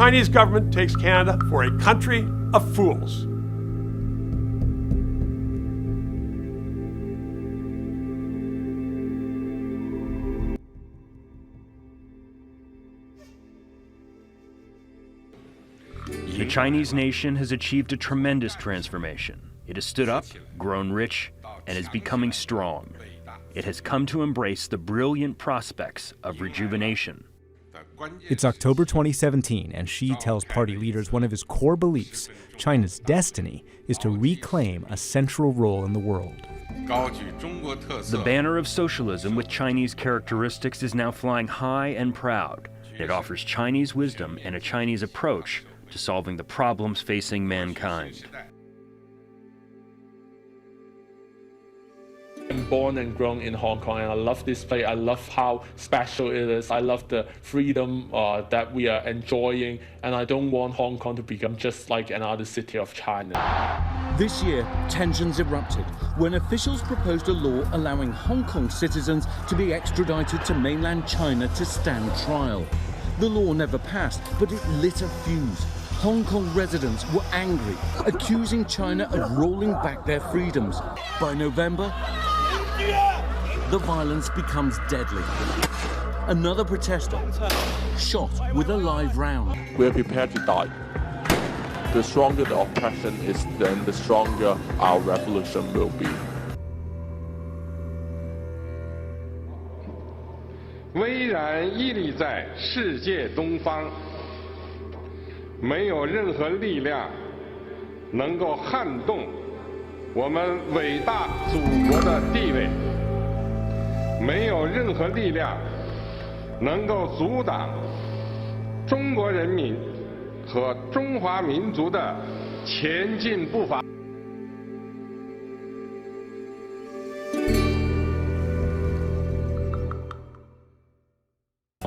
Chinese government takes Canada for a country of fools. The Chinese nation has achieved a tremendous transformation. It has stood up, grown rich, and is becoming strong. It has come to embrace the brilliant prospects of rejuvenation. It's October 2017, and Xi tells party leaders one of his core beliefs, China's destiny, is to reclaim a central role in the world. The banner of socialism with Chinese characteristics is now flying high and proud. It offers Chinese wisdom and a Chinese approach to solving the problems facing mankind. I'm born and grown in Hong Kong, and I love this place. I love how special it is. I love the freedom that we are enjoying, and I don't want Hong Kong to become just like another city of China. This year, tensions erupted when officials proposed a law allowing Hong Kong citizens to be extradited to mainland China to stand trial. The law never passed, but it lit a fuse. Hong Kong residents were angry, accusing China of rolling back their freedoms. By November, the violence becomes deadly. Another protester shot with a live round. We're prepared to die. The stronger the oppression is, then the stronger our revolution will be. 巍然屹立在世界东方，没有任何力量能够撼动我们伟大祖国的地位，没有任何力量能够阻挡中国人民和中华民族的前进步伐。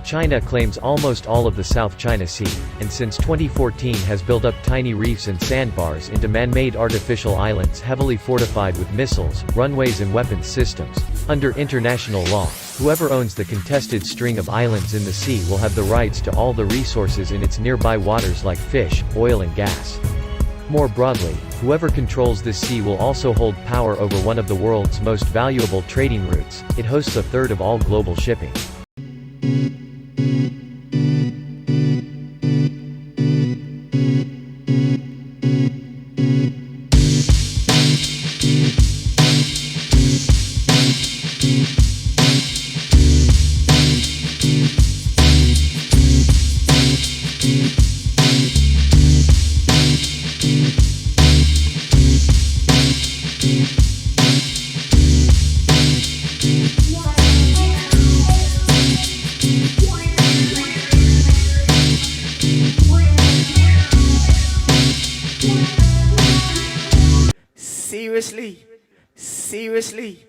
China claims almost all of the South China Sea, and since 2014 has built up tiny reefs and sandbars into man-made artificial islands heavily fortified with missiles, runways and weapons systems. Under international law, whoever owns the contested string of islands in the sea will have the rights to all the resources in its nearby waters like fish, oil and gas. More broadly, whoever controls this sea will also hold power over one of the world's most valuable trading routes. It hosts a third of all global shipping. Seriously? Seriously?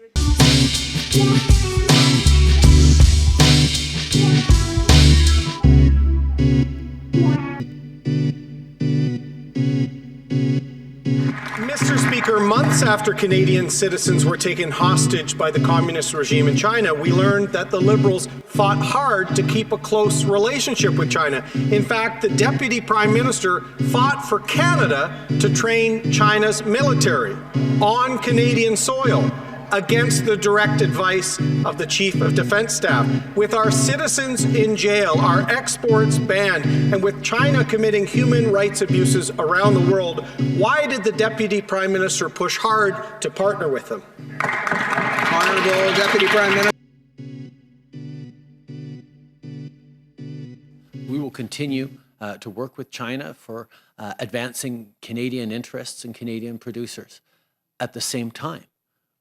Mr. Speaker, months after Canadian citizens were taken hostage by the communist regime in China, we learned that the Liberals fought hard to keep a close relationship with China. In fact, the Deputy Prime Minister fought for Canada to train China's military on Canadian soil against the direct advice of the Chief of Defense Staff. With our citizens in jail, our exports banned, and with China committing human rights abuses around the world, why did the Deputy Prime Minister push hard to partner with them? Honourable Deputy Prime Minister. We will continue to work with China for advancing Canadian interests and Canadian producers. At the same time,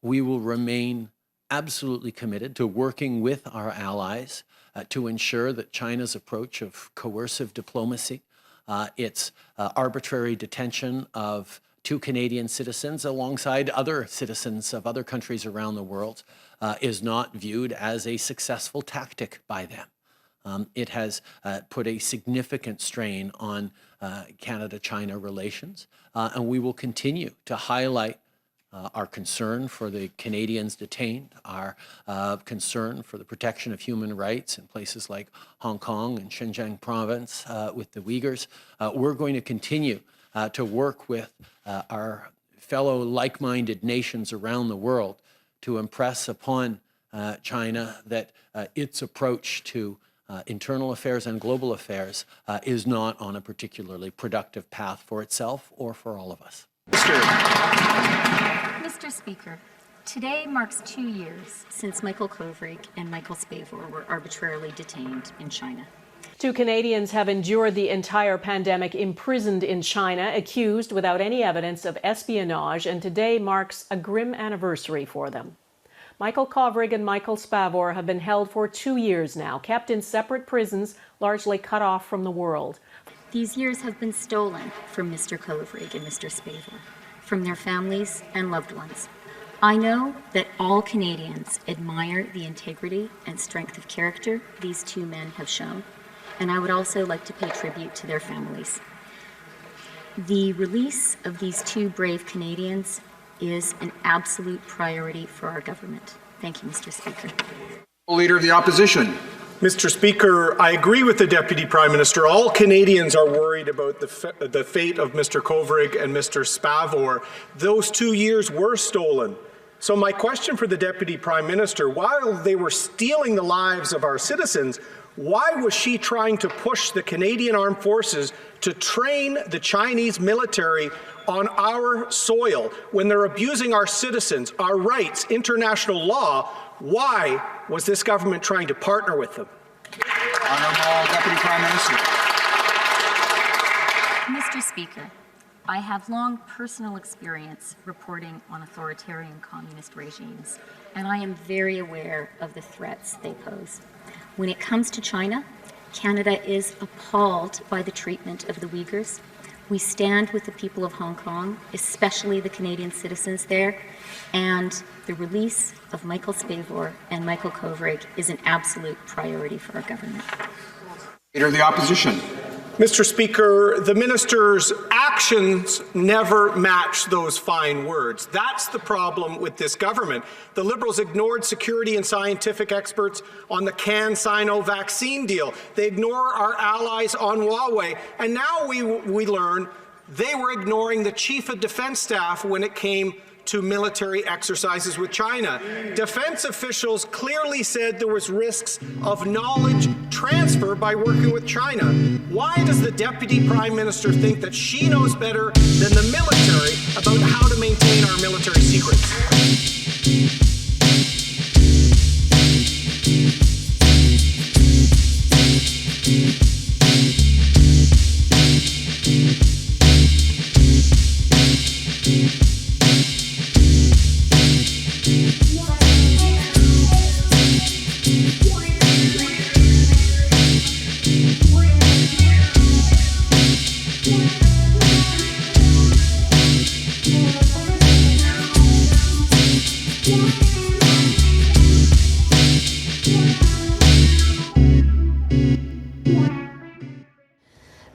we will remain absolutely committed to working with our allies to ensure that China's approach of coercive diplomacy, its arbitrary detention of 2 Canadian citizens alongside other citizens of other countries around the world, is not viewed as a successful tactic by them. It has put a significant strain on Canada-China relations, and we will continue to highlight our concern for the Canadians detained, our concern for the protection of human rights in places like Hong Kong and Xinjiang province with the Uyghurs. We're going to continue to work with our fellow like-minded nations around the world to impress upon China that its approach to internal affairs and global affairs is not on a particularly productive path for itself or for all of us. Mr. Speaker, today marks 2 years since Michael Kovrig and Michael Spavor were arbitrarily detained in China. 2 Canadians have endured the entire pandemic imprisoned in China, accused without any evidence of espionage, and today marks a grim anniversary for them. Michael Kovrig and Michael Spavor have been held for 2 years now, kept in separate prisons, largely cut off from the world. These years have been stolen from Mr. Kovrig and Mr. Spavor, from their families and loved ones. I know that all Canadians admire the integrity and strength of character these 2 men have shown, and I would also like to pay tribute to their families. The release of these 2 brave Canadians is an absolute priority for our government. Thank you, Mr. Speaker. Leader of the Opposition. Mr. Speaker, I agree with the Deputy Prime Minister. All Canadians are worried about the fate of Mr. Kovrig and Mr. Spavor. Those 2 years were stolen. So my question for the Deputy Prime Minister, while they were stealing the lives of our citizens, why was she trying to push the Canadian Armed Forces to train the Chinese military on our soil when they're abusing our citizens, our rights, international law? Why was this government trying to partner with them? Honourable Deputy Prime Minister. Mr. Speaker, I have long personal experience reporting on authoritarian communist regimes, and I am very aware of the threats they pose. When it comes to China, Canada is appalled by the treatment of the Uyghurs. We stand with the people of Hong Kong, especially the Canadian citizens there, and the release of Michael Spavor and Michael Kovrig is an absolute priority for our government. Leader of the Opposition. Mr. Speaker, the minister's actions never match those fine words. That's the problem with this government. The Liberals ignored security and scientific experts on the CanSino vaccine deal. They ignore our allies on Huawei. And now we learn they were ignoring the Chief of Defense Staff when it came to military exercises with China. Defense officials clearly said there was risks of knowledge transfer by working with China. Why does the Deputy Prime Minister think that she knows better than the military about how to maintain our military secrets?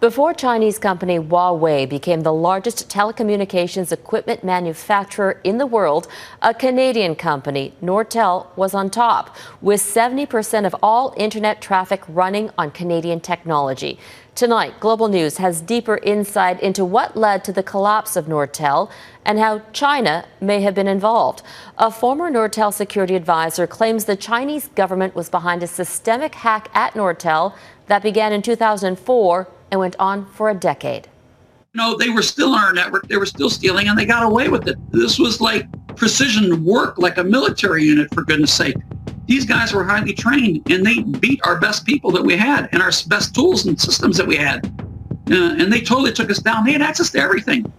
Before Chinese company Huawei became the largest telecommunications equipment manufacturer in the world, a Canadian company, Nortel, was on top, with 70% of all internet traffic running on Canadian technology. Tonight, Global News has deeper insight into what led to the collapse of Nortel and how China may have been involved. A former Nortel security advisor claims the Chinese government was behind a systemic hack at Nortel that began in 2004 and went on for a decade. They were still on our network, they were still stealing, and they got away with it. This was like precision work, like a military unit, for goodness sake. These guys were highly trained, and they beat our best people that we had and our best tools and systems that we had. And they totally took us down. They had access to everything.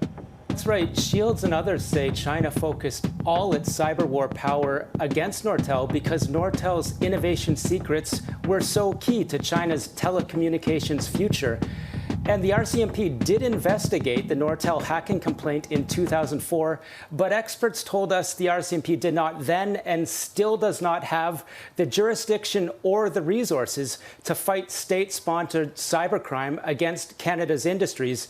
That's right. Shields and others say China focused all its cyber war power against Nortel because Nortel's innovation secrets were so key to China's telecommunications future. And the RCMP did investigate the Nortel hacking complaint in 2004, but experts told us the RCMP did not then and still does not have the jurisdiction or the resources to fight state-sponsored cybercrime against Canada's industries.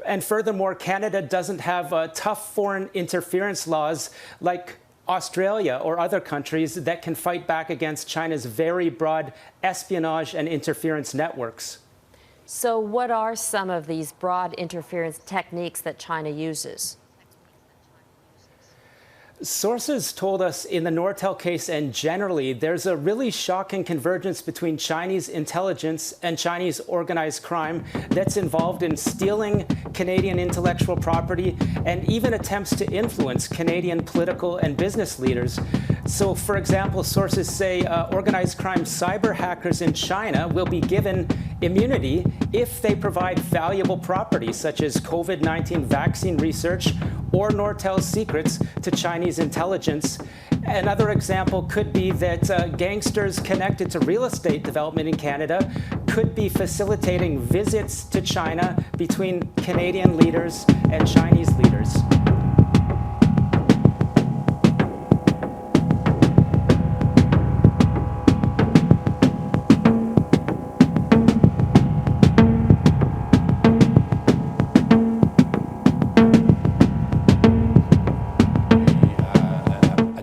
And furthermore, Canada doesn't have tough foreign interference laws like Australia or other countries that can fight back against China's very broad espionage and interference networks. So what are some of these broad interference techniques that China uses? Sources told us in the Nortel case and generally, there's a really shocking convergence between Chinese intelligence and Chinese organized crime that's involved in stealing Canadian intellectual property and even attempts to influence Canadian political and business leaders. So, for example, sources say organized crime cyber hackers in China will be given immunity if they provide valuable property such as COVID-19 vaccine research or Nortel's secrets to Chinese intelligence. Another example could be that gangsters connected to real estate development in Canada could be facilitating visits to China between Canadian leaders and Chinese leaders.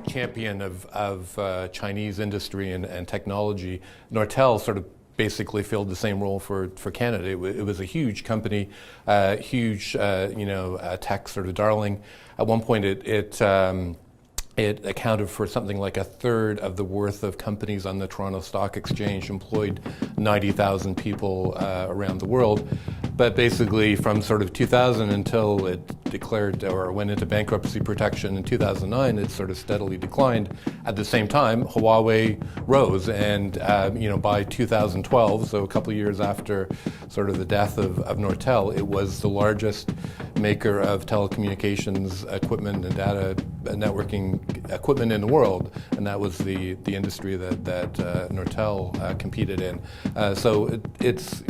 Champion of Chinese industry and technology. Nortel sort of basically filled the same role for Canada. It was a huge company, huge tech sort of darling. At one point, it accounted for something like a third of the worth of companies on the Toronto Stock Exchange, employed 90,000 people around the world. But basically from sort of 2000 until it declared or went into bankruptcy protection in 2009, it sort of steadily declined. At the same time, Huawei rose, and by 2012, so a couple of years after sort of the death of Nortel, it was the largest maker of telecommunications equipment and data networking equipment in the world, and that was the industry that Nortel competed in. So it's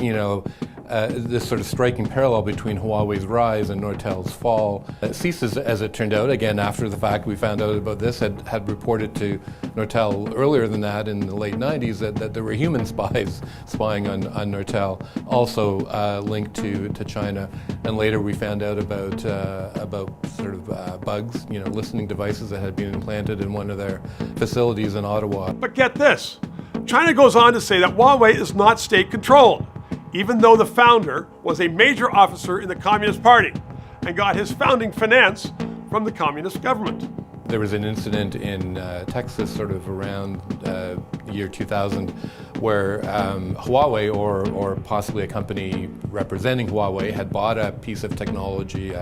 this sort of striking parallel between Huawei's rise and Nortel's fall. CSIS, as it turned out, again after the fact we found out about this, had reported to Nortel earlier than that in the late 90s that there were human spies spying on Nortel, also linked to China. And later we found out about sort of bugs, listening devices that had been implanted in one of their facilities in Ottawa. But get this, China goes on to say that Huawei is not state-controlled, even though the founder was a major officer in the Communist Party and got his founding finance from the communist government. There was an incident in Texas sort of around the year 2000 where Huawei or possibly a company representing Huawei had bought a piece of technology,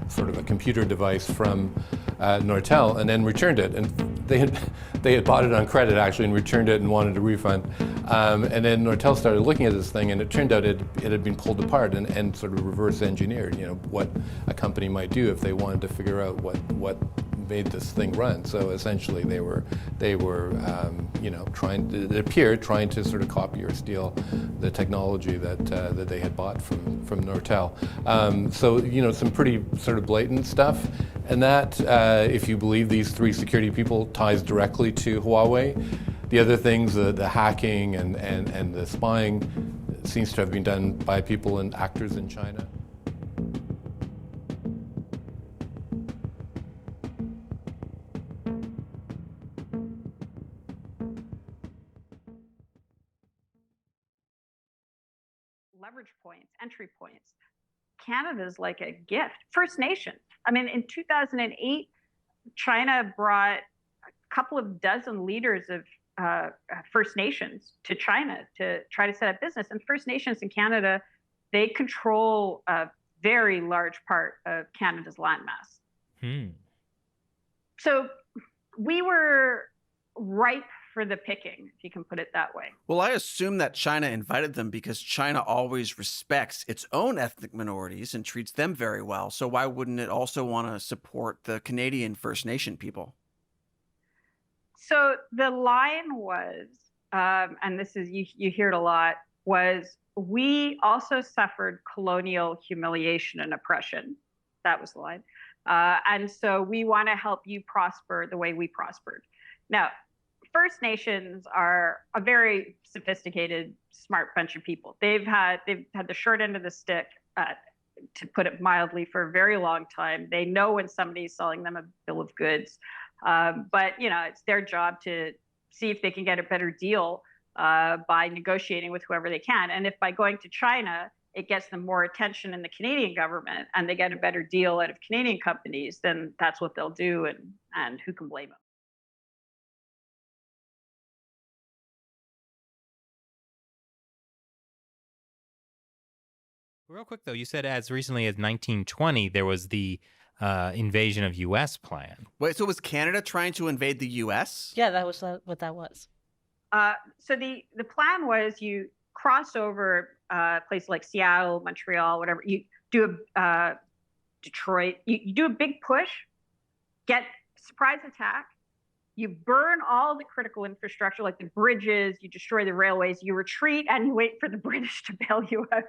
sort of a computer device from Nortel, and then returned it. And they had bought it on credit actually and returned it and wanted a refund. And then Nortel started looking at this thing, and it turned out it had been pulled apart and sort of reverse engineered. What a company might do if they wanted to figure out what made this thing run. So essentially, they were trying to sort of copy or steal the technology that they had bought from Nortel. So some pretty sort of blatant stuff, and that, if you believe these three security people, ties directly to Huawei. The other things, the hacking and the spying, seems to have been done by people and actors in China. Leverage points, entry points. Canada's like a gift. First Nations. I mean, in 2008, China brought a couple of dozen leaders of First Nations to China to try to set up business. And First Nations in Canada, they control a very large part of Canada's landmass. So we were ripe for the picking, if you can put it that way. Well, I assume that China invited them because China always respects its own ethnic minorities and treats them very well. So why wouldn't it also want to support the Canadian First Nation people? So the line was, and this is, you hear it a lot, was we also suffered colonial humiliation and oppression. That was the line. And so we want to help you prosper the way we prospered. Now, First Nations are a very sophisticated, smart bunch of people. They've had the short end of the stick to put it mildly, for a very long time. They know when somebody's selling them a bill of goods. But, it's their job to see if they can get a better deal by negotiating with whoever they can. And if by going to China, it gets them more attention in the Canadian government and they get a better deal out of Canadian companies, then that's what they'll do. And who can blame them? Real quick, though, you said as recently as 1920, there was the invasion of U.S. plan. Wait, so was Canada trying to invade the U.S.? Yeah, that was what that was. So the plan was you cross over places like Seattle, Montreal, whatever. You do a Detroit. You do a big push, get surprise attack. You burn all the critical infrastructure, like the bridges. You destroy the railways. You retreat and you wait for the British to bail you out.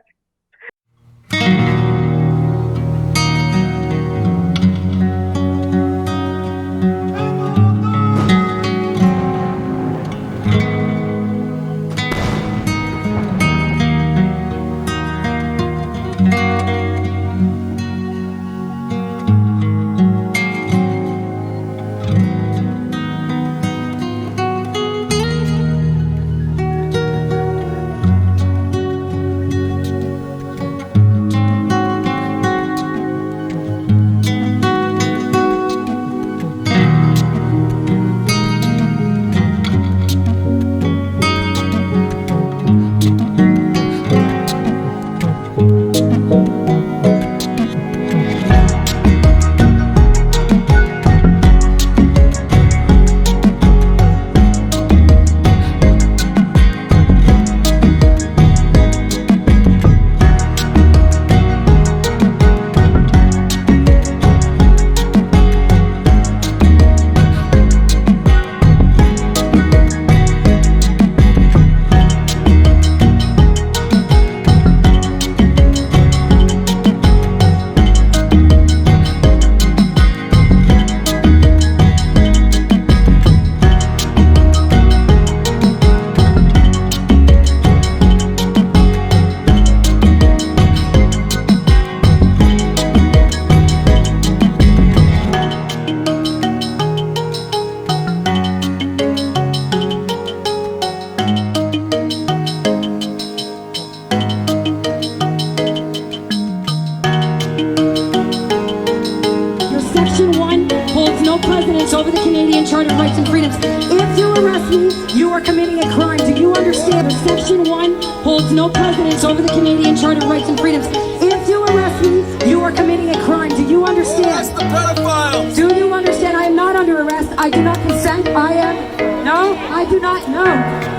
Over the Canadian Charter of Rights and Freedoms. If you arrest me, you are committing a crime. Do you understand? Section 1 holds no precedence over the Canadian Charter of Rights and Freedoms. If you arrest me, you are committing a crime. Do you understand? Arrest the pedophiles! Do you understand? I am not under arrest. I do not consent. I am. No, I do not. No.